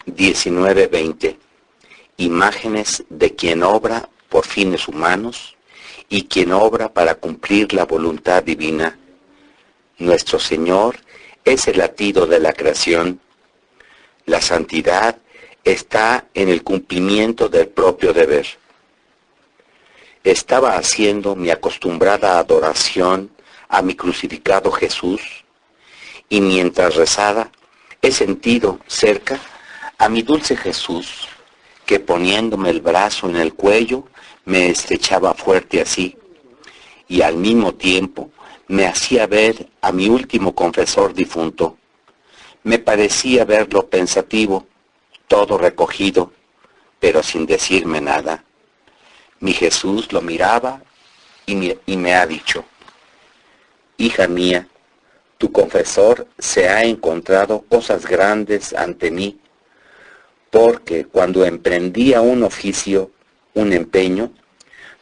19:20. Imágenes de quien obra por fines humanos y quien obra para cumplir la voluntad divina. Nuestro Señor es el latido de la creación. La santidad está en el cumplimiento del propio deber. Estaba haciendo mi acostumbrada adoración a mi crucificado Jesús, y mientras rezaba, he sentido cerca a mi dulce Jesús, que poniéndome el brazo en el cuello, me estrechaba fuerte así, y al mismo tiempo me hacía ver a mi último confesor difunto. Me parecía verlo pensativo, todo recogido, pero sin decirme nada. Mi Jesús lo miraba y me ha dicho: hija mía, tu confesor se ha encontrado cosas grandes ante mí, porque cuando emprendía un oficio, un empeño,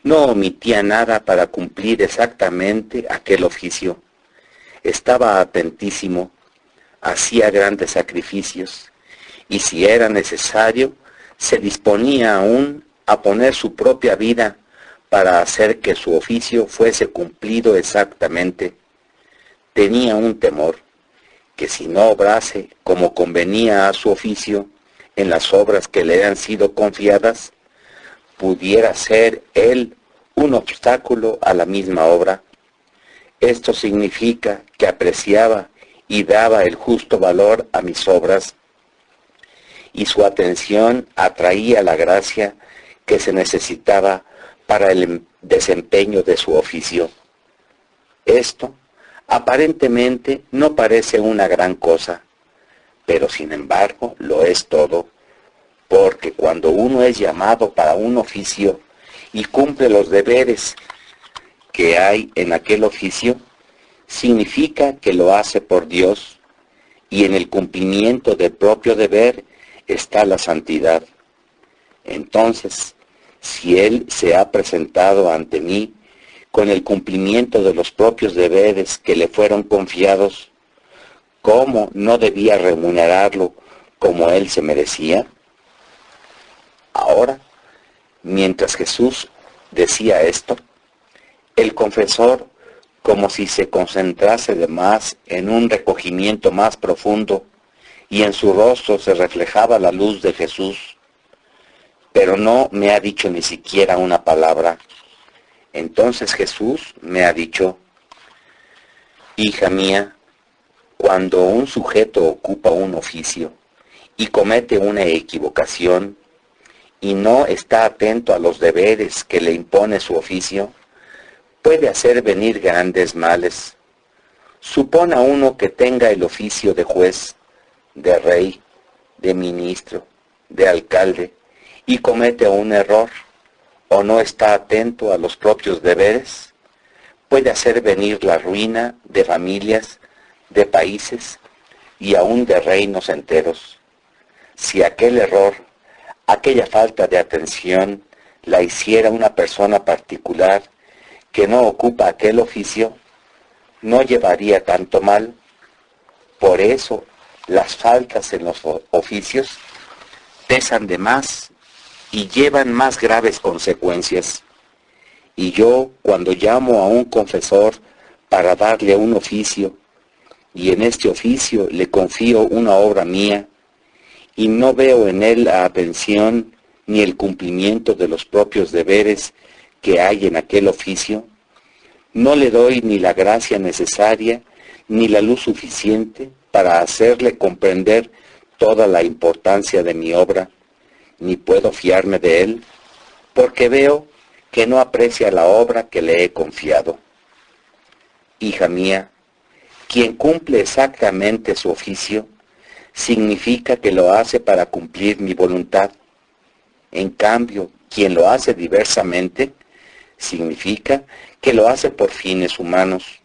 no omitía nada para cumplir exactamente aquel oficio. Estaba atentísimo, hacía grandes sacrificios, y si era necesario, se disponía aún a poner su propia vida para hacer que su oficio fuese cumplido exactamente. Tenía un temor, que si no obrase como convenía a su oficio en las obras que le han sido confiadas, pudiera ser él un obstáculo a la misma obra. Esto significa que apreciaba y daba el justo valor a mis obras, y su atención atraía la gracia que se necesitaba para el desempeño de su oficio. Esto aparentemente no parece una gran cosa, pero sin embargo lo es todo, porque cuando uno es llamado para un oficio y cumple los deberes que hay en aquel oficio, significa que lo hace por Dios, y en el cumplimiento del propio deber está la santidad. Entonces, si Él se ha presentado ante mí con el cumplimiento de los propios deberes que le fueron confiados, ¿cómo no debía remunerarlo como Él se merecía? Ahora, mientras Jesús decía esto, el confesor, como si se concentrase de más en un recogimiento más profundo, y en su rostro se reflejaba la luz de Jesús, pero no me ha dicho ni siquiera una palabra. Entonces Jesús me ha dicho: hija mía, cuando un sujeto ocupa un oficio y comete una equivocación y no está atento a los deberes que le impone su oficio, puede hacer venir grandes males. Supón a uno que tenga el oficio de juez, de rey, de ministro, de alcalde, y comete un error, o no está atento a los propios deberes, puede hacer venir la ruina de familias, de países y aún de reinos enteros. Si aquel error, aquella falta de atención, la hiciera una persona particular que no ocupa aquel oficio, no llevaría tanto mal. Por eso, las faltas en los oficios pesan de más y llevan más graves consecuencias. Y yo, cuando llamo a un confesor para darle un oficio, y en este oficio le confío una obra mía, y no veo en él la atención ni el cumplimiento de los propios deberes que hay en aquel oficio, no le doy ni la gracia necesaria ni la luz suficiente para hacerle comprender toda la importancia de mi obra, ni puedo fiarme de él, porque veo que no aprecia la obra que le he confiado. Hija mía, quien cumple exactamente su oficio, significa que lo hace para cumplir mi voluntad. En cambio, quien lo hace diversamente, significa que lo hace por fines humanos.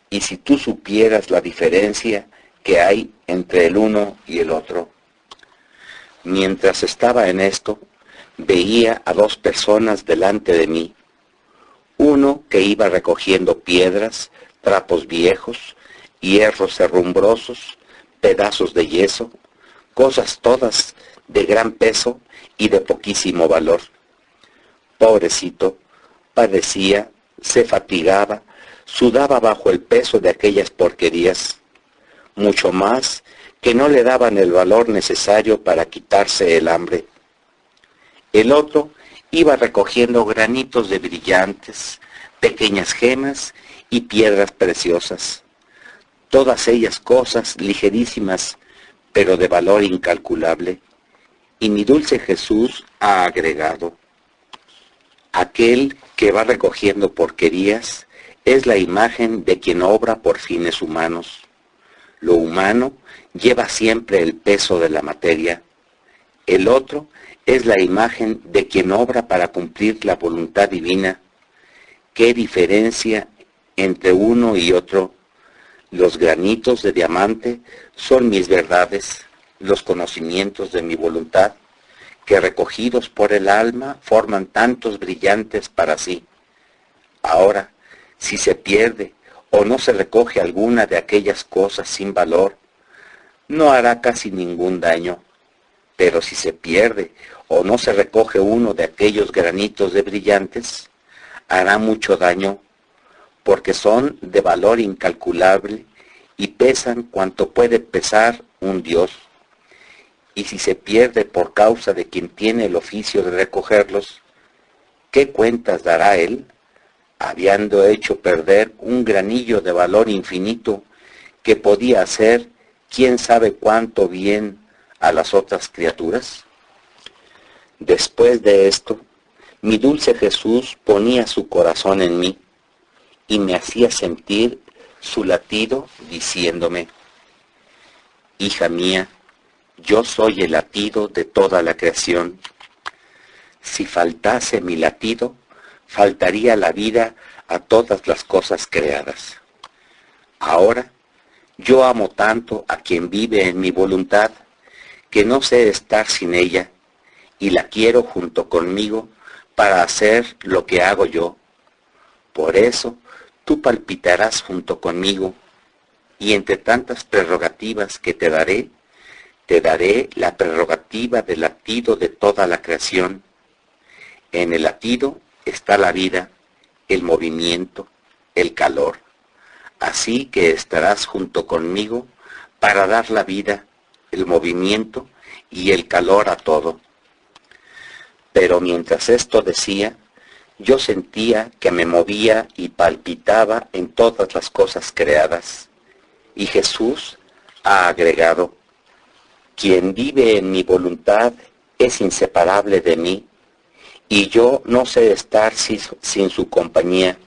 Y si tú supieras la diferencia que hay entre el uno y el otro. Mientras estaba en esto, veía a dos personas delante de mí. Uno que iba recogiendo piedras, trapos viejos, hierros herrumbrosos, pedazos de yeso, cosas todas de gran peso y de poquísimo valor. Pobrecito, padecía, se fatigaba, sudaba bajo el peso de aquellas porquerías, mucho más que no le daban el valor necesario para quitarse el hambre. El otro iba recogiendo granitos de brillantes, pequeñas gemas y piedras preciosas, todas ellas cosas ligerísimas, pero de valor incalculable. Y mi dulce Jesús ha agregado: aquel que va recogiendo porquerías es la imagen de quien obra por fines humanos. Lo humano lleva siempre el peso de la materia. El otro es la imagen de quien obra para cumplir la voluntad divina. ¿Qué diferencia entre uno y otro? Los granitos de diamante son mis verdades, los conocimientos de mi voluntad, que recogidos por el alma forman tantos brillantes para sí. Ahora, si se pierde o no se recoge alguna de aquellas cosas sin valor, no hará casi ningún daño. Pero si se pierde o no se recoge uno de aquellos granitos de brillantes, hará mucho daño, porque son de valor incalculable y pesan cuanto puede pesar un dios. Y si se pierde por causa de quien tiene el oficio de recogerlos, ¿qué cuentas dará él, habiendo hecho perder un granillo de valor infinito que podía hacer quién sabe cuánto bien a las otras criaturas? Después de esto, mi dulce Jesús ponía su corazón en mí y me hacía sentir su latido diciéndome: hija mía, yo soy el latido de toda la creación. Si faltase mi latido, faltaría la vida a todas las cosas creadas. Ahora, yo amo tanto a quien vive en mi voluntad, que no sé estar sin ella, y la quiero junto conmigo para hacer lo que hago yo. Por eso, tú palpitarás junto conmigo, y entre tantas prerrogativas que te daré la prerrogativa del latido de toda la creación. En el latido está la vida, el movimiento, el calor. Así que estarás junto conmigo para dar la vida, el movimiento y el calor a todo. Pero mientras esto decía, yo sentía que me movía y palpitaba en todas las cosas creadas. Y Jesús ha agregado: quien vive en mi voluntad es inseparable de mí, y yo no sé estar sin su compañía.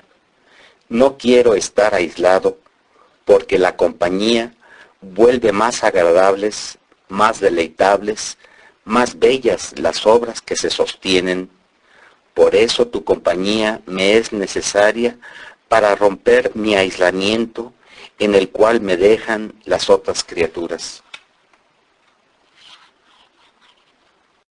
No quiero estar aislado, porque la compañía vuelve más agradables, más deleitables, más bellas las obras que se sostienen. Por eso tu compañía me es necesaria para romper mi aislamiento en el cual me dejan las otras criaturas.